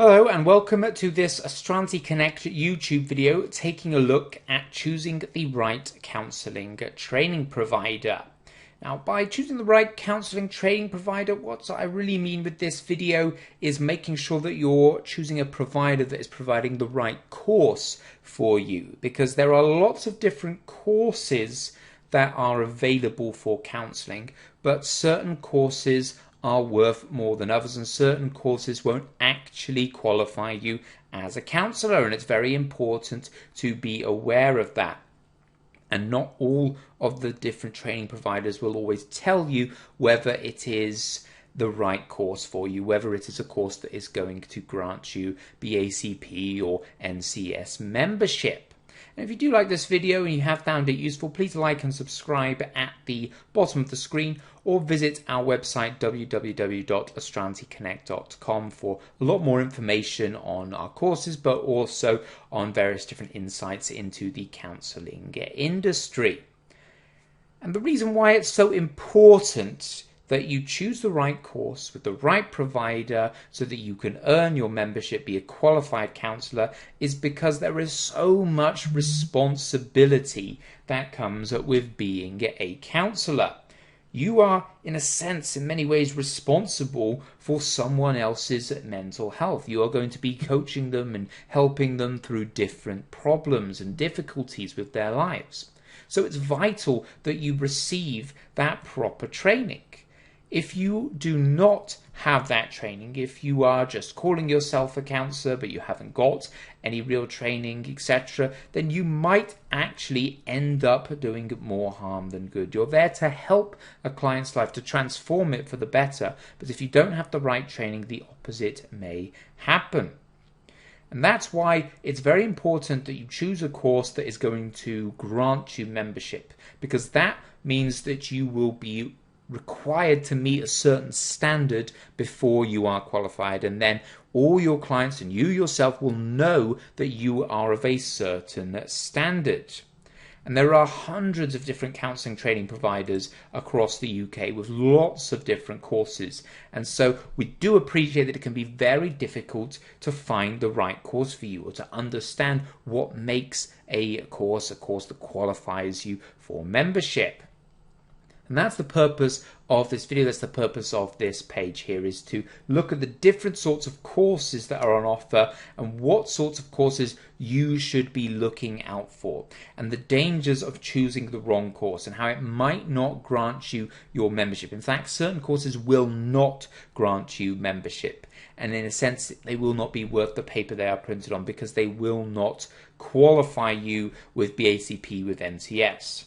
Hello and welcome to this Astranti Connect YouTube video taking a look at choosing the right counselling training provider. Now, by choosing the right counselling training provider, what I really mean with this video is making sure that you're choosing a provider that is providing the right course for you, because there are lots of different courses that are available for counselling, but certain courses are worth more than others, and certain courses won't actually qualify you as a counsellor, and it's very important to be aware of that. And not all of the different training providers will always tell you whether it is the right course for you, whether it is a course that is going to grant you BACP or NCS membership. And if you do like this video and you have found it useful, please like and subscribe at the bottom of the screen, or visit our website www.astranticonnect.com for a lot more information on our courses, but also on various different insights into the counselling industry. And the reason why it's so important that you choose the right course with the right provider so that you can earn your membership, be a qualified counsellor, is because there is so much responsibility that comes with being a counsellor. You are, in a sense, in many ways, responsible for someone else's mental health. You are going to be coaching them and helping them through different problems and difficulties with their lives. So it's vital that you receive that proper training. If you do not have that training, if you are just calling yourself a counsellor but you haven't got any real training, etc., then you might actually end up doing more harm than good. You're there to help a client's life, to transform it for the better, but if you don't have the right training, the opposite may happen. And that's why it's very important that you choose a course that is going to grant you membership, because that means that you will be required to meet a certain standard before you are qualified, and then all your clients and you yourself will know that you are of a certain standard. And there are hundreds of different counselling training providers across the UK with lots of different courses, and so we do appreciate that it can be very difficult to find the right course for you, or to understand what makes a course that qualifies you for membership. And that's the purpose of this video, that's the purpose of this page here, is to look at the different sorts of courses that are on offer and what sorts of courses you should be looking out for, and the dangers of choosing the wrong course and how it might not grant you your membership. In fact, certain courses will not grant you membership, and in a sense they will not be worth the paper they are printed on, because they will not qualify you with BACP, with NCS.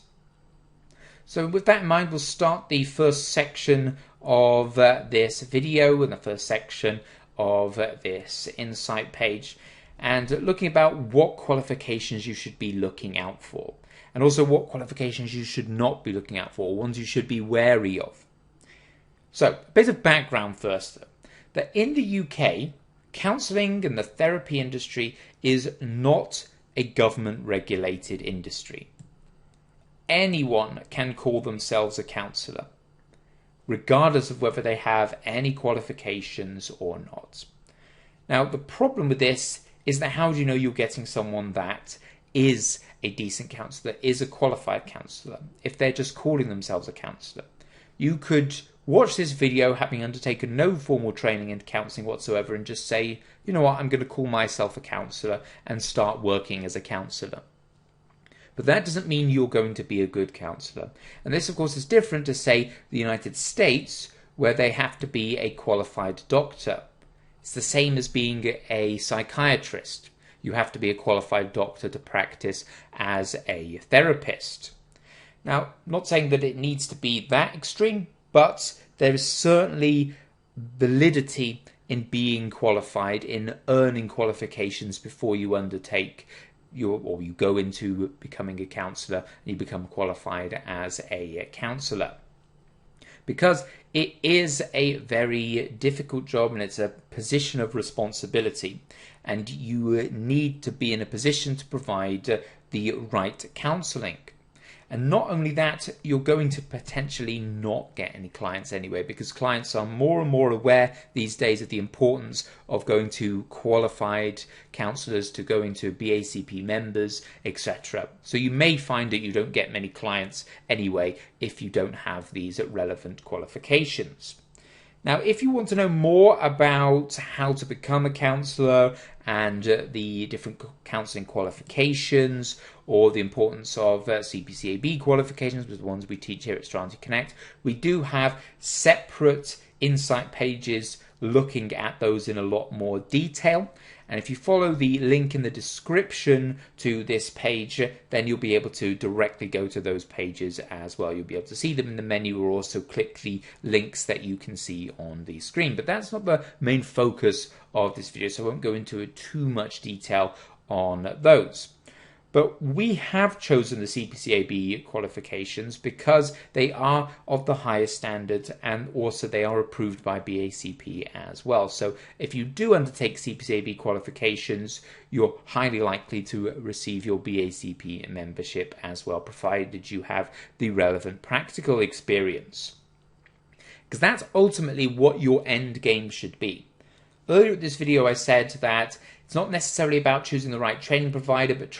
So with that in mind, we'll start the first section of this video and the first section of this insight page, and looking about what qualifications you should be looking out for, and also what qualifications you should not be looking out for, ones you should be wary of. So a bit of background first, though, that in the UK, counselling and the therapy industry is not a government regulated industry. Anyone can call themselves a counsellor, regardless of whether they have any qualifications or not. Now, the problem with this is that how do you know you're getting someone that is a decent counsellor, is a qualified counsellor, if they're just calling themselves a counsellor? You could watch this video having undertaken no formal training in counselling whatsoever and just say, you know what, I'm going to call myself a counsellor and start working as a counsellor. But that doesn't mean you're going to be a good counsellor. And this, of course, is different to, say, the United States, where they have to be a qualified doctor. It's the same as being a psychiatrist. You have to be a qualified doctor to practice as a therapist. Now, I'm not saying that it needs to be that extreme, but there is certainly validity in being qualified, in earning qualifications before you undertake or you go into becoming a counsellor and you become qualified as a counsellor. Because it is a very difficult job and it's a position of responsibility, and you need to be in a position to provide the right counselling. And not only that, you're going to potentially not get any clients anyway, because clients are more and more aware these days of the importance of going to qualified counsellors, to going to BACP members, etc. So you may find that you don't get many clients anyway if you don't have these relevant qualifications. Now, if you want to know more about how to become a counsellor and the different counselling qualifications, or the importance of CPCAB qualifications, which are the ones we teach here at Strati Connect, we do have separate insight pages looking at those in a lot more detail. And if you follow the link in the description to this page, then you'll be able to directly go to those pages as well. You'll be able to see them in the menu, or also click the links that you can see on the screen. But that's not the main focus of this video, so I won't go into too much detail on those. But we have chosen the CPCAB qualifications because they are of the highest standard, and also they are approved by BACP as well. So if you do undertake CPCAB qualifications, you're highly likely to receive your BACP membership as well, provided you have the relevant practical experience. Because that's ultimately what your end game should be. Earlier in this video I said that it's not necessarily about choosing the right training provider, but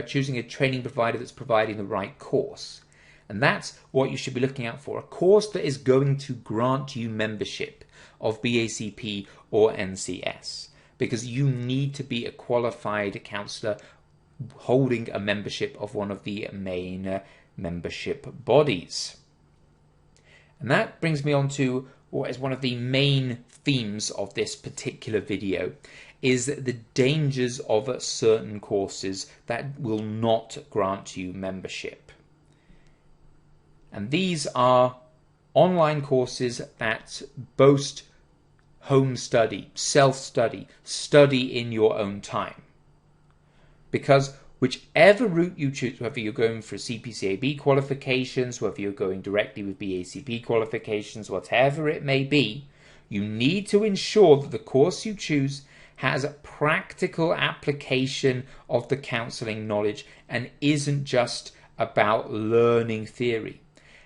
choosing a training provider that's providing the right course. And that's what you should be looking out for, a course that is going to grant you membership of BACP or NCS, because you need to be a qualified counsellor holding a membership of one of the main membership bodies. And that brings me on to what is one of the main themes of this particular video, is the dangers of certain courses that will not grant you membership. And these are online courses that boast home study, self-study, study in your own time. Because whichever route you choose, whether you're going for CPCAB qualifications, whether you're going directly with BACP qualifications, whatever it may be, you need to ensure that the course you choose has a practical application of the counselling knowledge and isn't just about learning theory.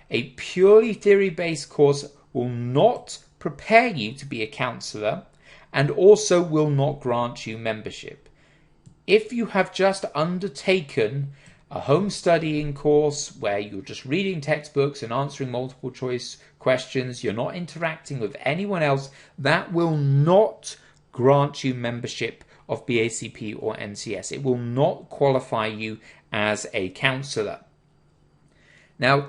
A purely theory-based course will not prepare you to be a counsellor, and also will not grant you membership. If you have just undertaken a home studying course where you're just reading textbooks and answering multiple choice questions, you're not interacting with anyone else, that will not grant you membership of BACP or NCS. It will not qualify you as a counsellor. Now,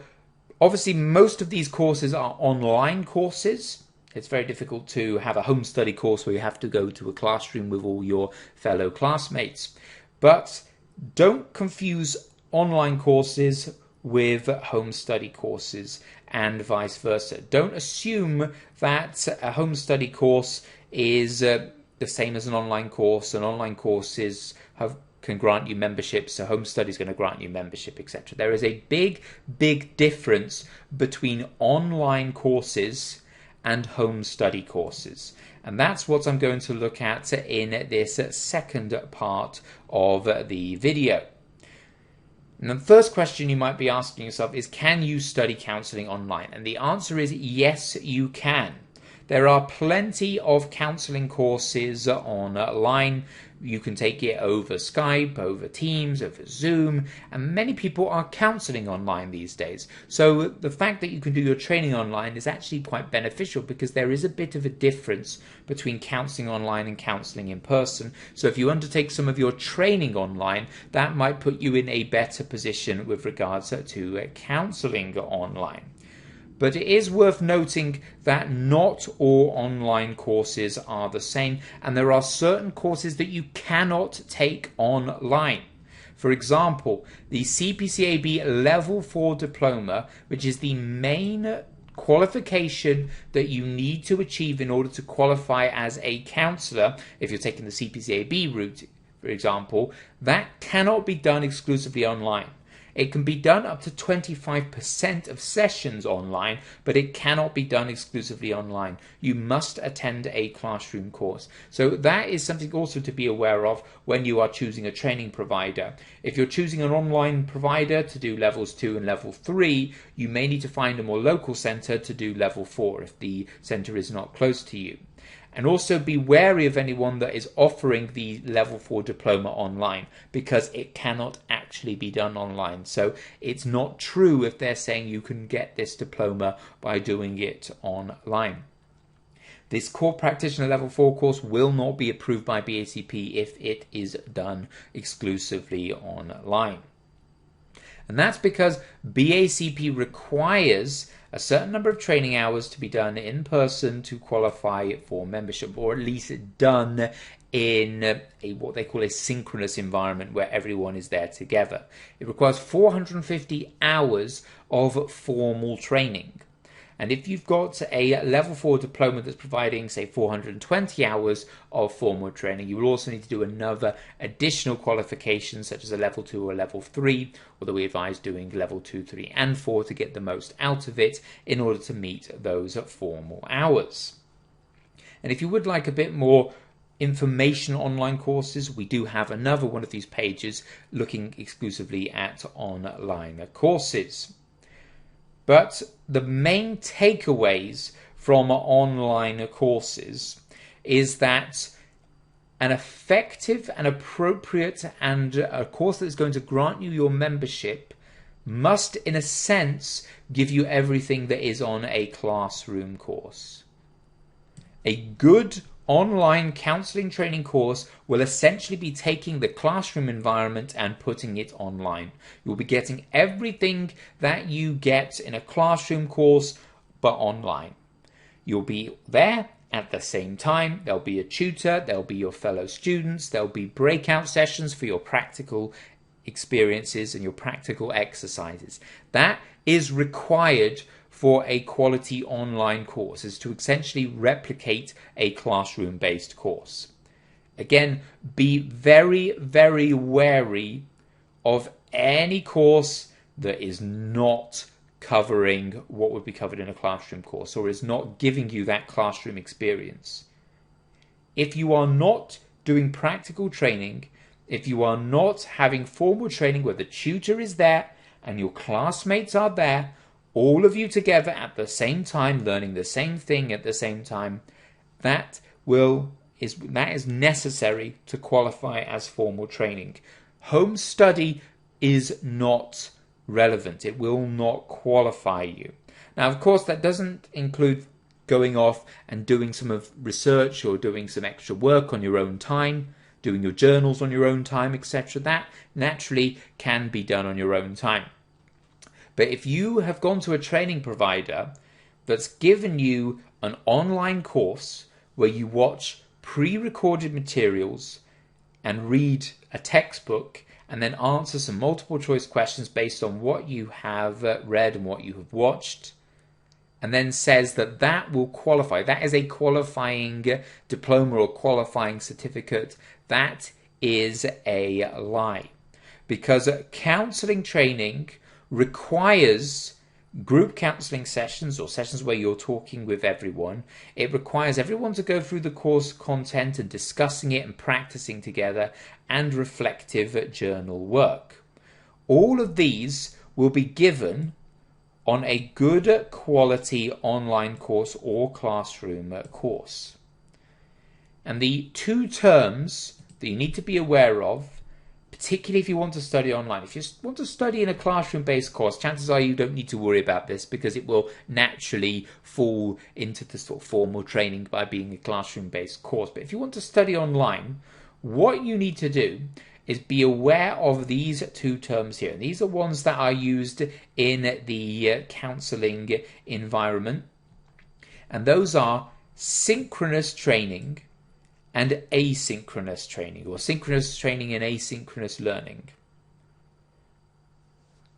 obviously, most of these courses are online courses. It's very difficult to have a home study course where you have to go to a classroom with all your fellow classmates. But don't confuse online courses with home study courses and vice versa. Don't assume that a home study course is the same as an online course, and online courses can grant you membership, so home study is going to grant you membership, etc. There is a big difference between online courses and home study courses. And that's what I'm going to look at in this second part of the video. And the first question you might be asking yourself is, can you study counselling online? And the answer is yes, you can. There are plenty of counselling courses online. You can take it over Skype, over Teams, over Zoom, and many people are counselling online these days. So the fact that you can do your training online is actually quite beneficial, because there is a bit of a difference between counselling online and counselling in person. So if you undertake some of your training online, that might put you in a better position with regards to counselling online. But it is worth noting that not all online courses are the same, and there are certain courses that you cannot take online. For example, the CPCAB Level 4 Diploma, which is the main qualification that you need to achieve in order to qualify as a counsellor, if you're taking the CPCAB route, for example, that cannot be done exclusively online. It can be done up to 25% of sessions online, but it cannot be done exclusively online. You must attend a classroom course. So that is something also to be aware of when you are choosing a training provider. If you're choosing an online provider to do levels 2 and level 3, you may need to find a more local centre to do level 4 if the centre is not close to you. And also be wary of anyone that is offering the level 4 diploma online, because it cannot actually be done online. So it's not true if they're saying you can get this diploma by doing it online. This core practitioner level 4 course will not be approved by BACP if it is done exclusively online. And that's because BACP requires a certain number of training hours to be done in person to qualify for membership, or at least done in what they call a synchronous environment where everyone is there together. It requires 450 hours of formal training. And if you've got a level 4 diploma that's providing, say, 420 hours of formal training, you will also need to do another additional qualifications, such as a level 2 or level 3, although we advise doing level 2, 3, and 4 to get the most out of it in order to meet those formal hours. And if you would like a bit more information on online courses, we do have another one of these pages looking exclusively at online courses. But the main takeaways from online courses is that an effective and appropriate and a course that is going to grant you your membership must, in a sense, give you everything that is on a classroom course. A good online counselling training course will essentially be taking the classroom environment and putting it online. You'll be getting everything that you get in a classroom course, but online. You'll be there at the same time. There'll be a tutor, there'll be your fellow students, there'll be breakout sessions for your practical experiences and your practical exercises. That is required for a quality online course, is to essentially replicate a classroom-based course. Again, be very, very wary of any course that is not covering what would be covered in a classroom course, or is not giving you that classroom experience. If you are not doing practical training, if you are not having formal training where the tutor is there and your classmates are there, all of you together at the same time, learning the same thing at the same time, that is necessary to qualify as formal training. Home study is not relevant. It will not qualify you. Now, of course, that doesn't include going off and doing some of research or doing some extra work on your own time, doing your journals on your own time, etc. That naturally can be done on your own time. But if you have gone to a training provider that's given you an online course where you watch pre-recorded materials and read a textbook and then answer some multiple choice questions based on what you have read and what you have watched, and then says that that will qualify, that is a qualifying diploma or qualifying certificate, that is a lie. Because counselling training requires group counselling sessions, or sessions where you're talking with everyone. It requires everyone to go through the course content and discussing it and practicing together, and reflective journal work. All of these will be given on a good quality online course or classroom course. And the two terms that you need to be aware of, particularly if you want to study online. If you want to study in a classroom-based course, chances are you don't need to worry about this, because it will naturally fall into the sort of formal training by being a classroom-based course. But if you want to study online, what you need to do is be aware of these two terms here. And these are ones that are used in the counselling environment. And those are synchronous training and asynchronous training, or synchronous training and asynchronous learning.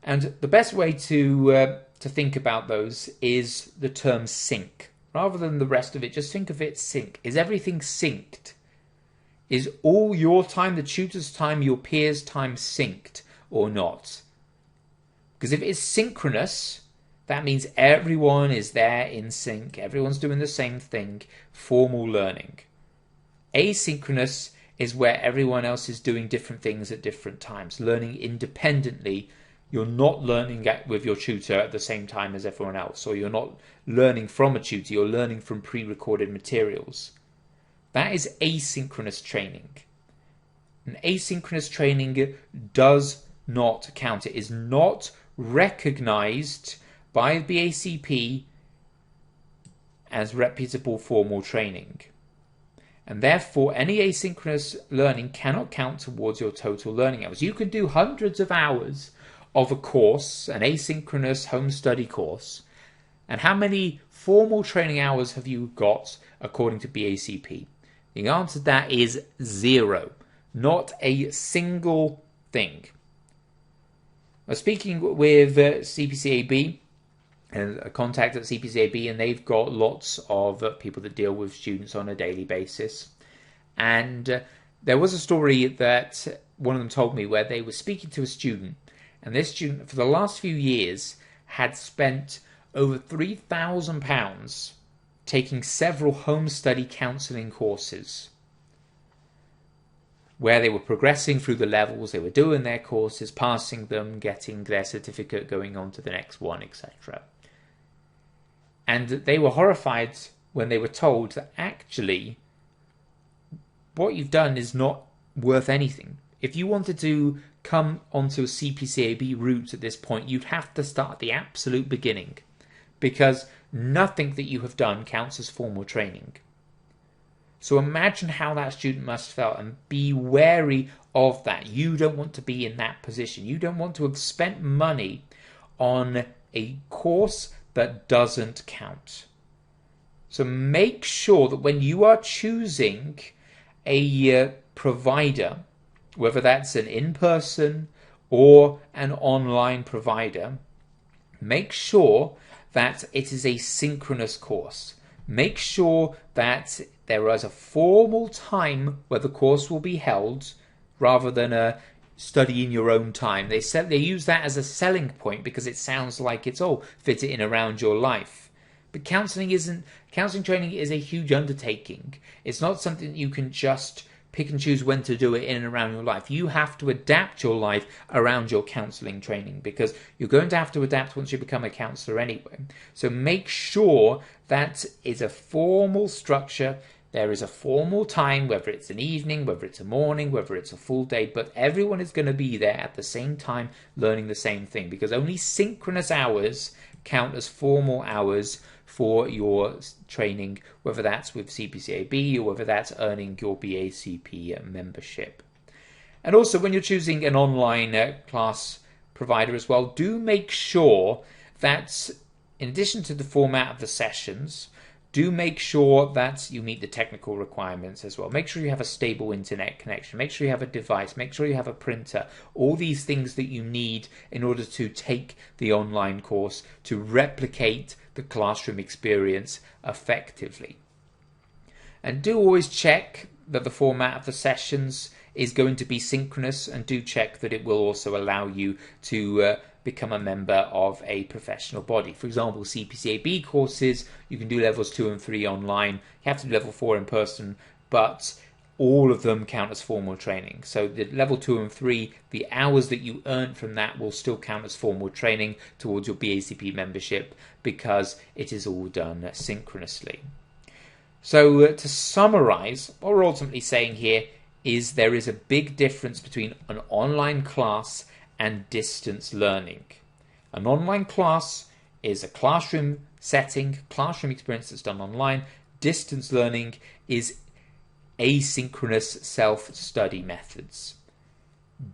And the best way to think about those is the term sync. Rather than the rest of it, just think of it sync. Is everything synced? Is all your time, the tutor's time, your peers' time synced or not? Because if it's synchronous, that means everyone is there in sync, everyone's doing the same thing, formal learning. Asynchronous is where everyone else is doing different things at different times, learning independently. You're not learning with your tutor at the same time as everyone else, or you're not learning from a tutor, you're learning from pre-recorded materials. That is asynchronous training. And asynchronous training does not count. It is not recognized by the BACP as reputable formal training. And therefore, any asynchronous learning cannot count towards your total learning hours. You can do hundreds of hours of a course, an asynchronous home study course, and how many formal training hours have you got according to BACP? The answer to that is 0. Not a single thing. I was speaking with CPCAB, and a contact at CPCAB, and they've got lots of people that deal with students on a daily basis. And there was a story that one of them told me where they were speaking to a student, and this student for the last few years had spent over £3,000 taking several home study counselling courses where they were progressing through the levels, they were doing their courses, passing them, getting their certificate, going on to the next one, etc. And they were horrified when they were told that actually what you've done is not worth anything. If you wanted to come onto a CPCAB route at this point, you'd have to start at the absolute beginning, because nothing that you have done counts as formal training. So imagine how that student must have felt, and be wary of that. You don't want to be in that position. You don't want to have spent money on a course that doesn't count. So make sure that when you are choosing a provider, whether that's an in-person or an online provider, make sure that it is a synchronous course. Make sure that there is a formal time where the course will be held rather than a study in your own time. They use that as a selling point because it sounds like it's fit it in around your life. But counselling training is a huge undertaking. It's not something that you can just pick and choose when to do it in and around your life. You have to adapt your life around your counselling training, because you're going to have to adapt once you become a counsellor anyway. So make sure that is a formal structure. There is a formal time, whether it's an evening, whether it's a morning, whether it's a full day, but everyone is going to be there at the same time learning the same thing, because only synchronous hours count as formal hours for your training, whether that's with CPCAB or whether that's earning your BACP membership. And also, when you're choosing an online class provider as well, do make sure that in addition to the format of the sessions, do make sure that you meet the technical requirements as well. Make sure you have a stable internet connection. Make sure you have a device. Make sure you have a printer. All these things that you need in order to take the online course, to replicate the classroom experience effectively. And do always check that the format of the sessions is going to be synchronous, and do check that it will also allow you to become a member of a professional body. For example, CPCAB courses, you can do levels 2 and 3 online. You have to do level 4 in person, but all of them count as formal training. So the level 2 and 3, the hours that you earn from that will still count as formal training towards your BACP membership, because it is all done synchronously. So to summarize, what we're ultimately saying here is there is a big difference between an online class and distance learning. An online class is a classroom setting, classroom experience that's done online. Distance learning is asynchronous self-study methods.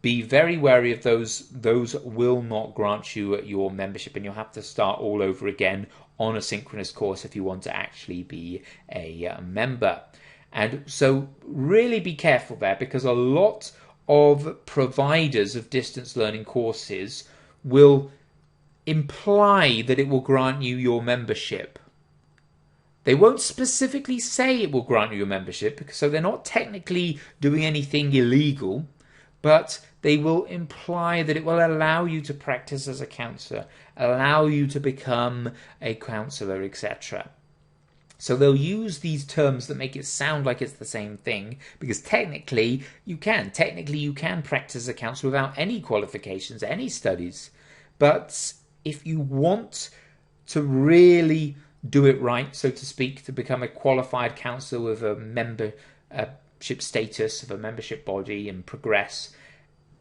Be very wary of those. Those will not grant you your membership, and you'll have to start all over again on a synchronous course if you want to actually be a member. And so really be careful there, because a lot of providers of distance learning courses will imply that it will grant you your membership. They won't specifically say it will grant you your membership, so they're not technically doing anything illegal, but they will imply that it will allow you to practice as a counsellor, allow you to become a counsellor, etc. So they'll use these terms that make it sound like it's the same thing, because technically you can. Technically you can practice as a counsellor without any qualifications, any studies. But if you want to really do it right, so to speak, to become a qualified counsellor with a membership status of a membership body and progress,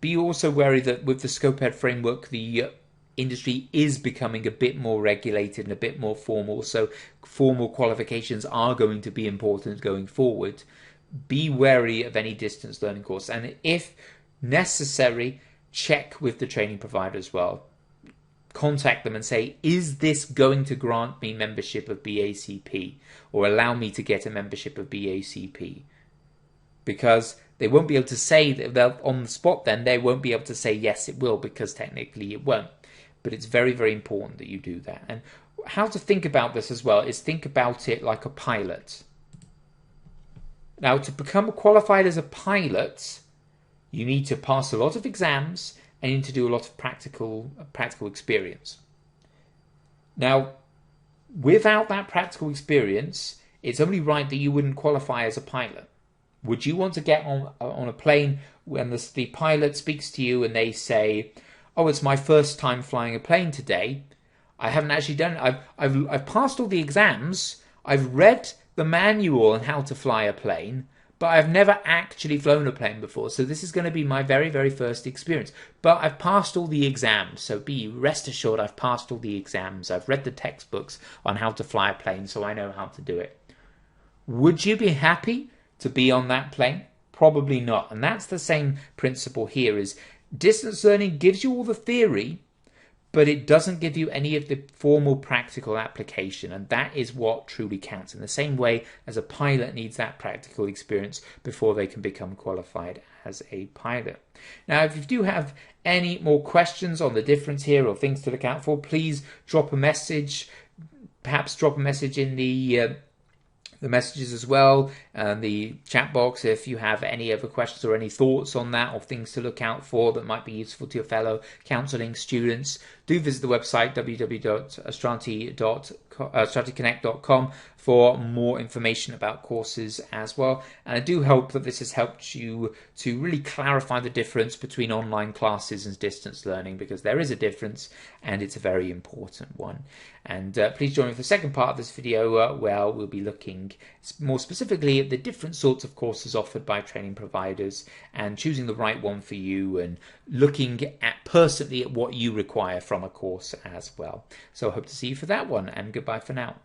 be also wary that with the CPCAB framework, the industry is becoming a bit more regulated and a bit more formal, so formal qualifications are going to be important going forward. Be wary of any distance learning course, and if necessary, check with the training provider as well. Contact them and say, is this going to grant me membership of BACP or allow me to get a membership of BACP? Because they won't be able to say that on the spot, then they won't be able to say yes it will, because technically it won't. But it's very, very important that you do that. And how to think about this as well is think about it like a pilot. Now, to become qualified as a pilot, you need to pass a lot of exams and you need to do a lot of practical experience. Now, without that practical experience, it's only right that you wouldn't qualify as a pilot. Would you want to get on a plane when the pilot speaks to you and they say, oh, it's my first time flying a plane today. I haven't actually done it. I've passed all the exams. I've read the manual on how to fly a plane, but I've never actually flown a plane before. So this is going to be my very, very first experience. But I've passed all the exams. So rest assured I've passed all the exams. I've read the textbooks on how to fly a plane, so I know how to do it. Would you be happy to be on that plane? Probably not. And that's the same principle here, is distance learning gives you all the theory, but it doesn't give you any of the formal practical application, and that is what truly counts. In the same way as a pilot needs that practical experience before they can become qualified as a pilot. Now, if you do have any more questions on the difference here or things to look out for, please drop a message. Perhaps drop a message in the messages as well, and the chat box if you have any other questions or any thoughts on that or things to look out for that might be useful to your fellow counselling students. Do visit the website www.astranticonnect.com for more information about courses as well. And I do hope that this has helped you to really clarify the difference between online classes and distance learning, because there is a difference and it's a very important one. And please join me for the second part of this video where we'll be looking more specifically at the different sorts of courses offered by training providers and choosing the right one for you and looking at personally at what you require from a course as well. So I hope to see you for that one, and goodbye for now.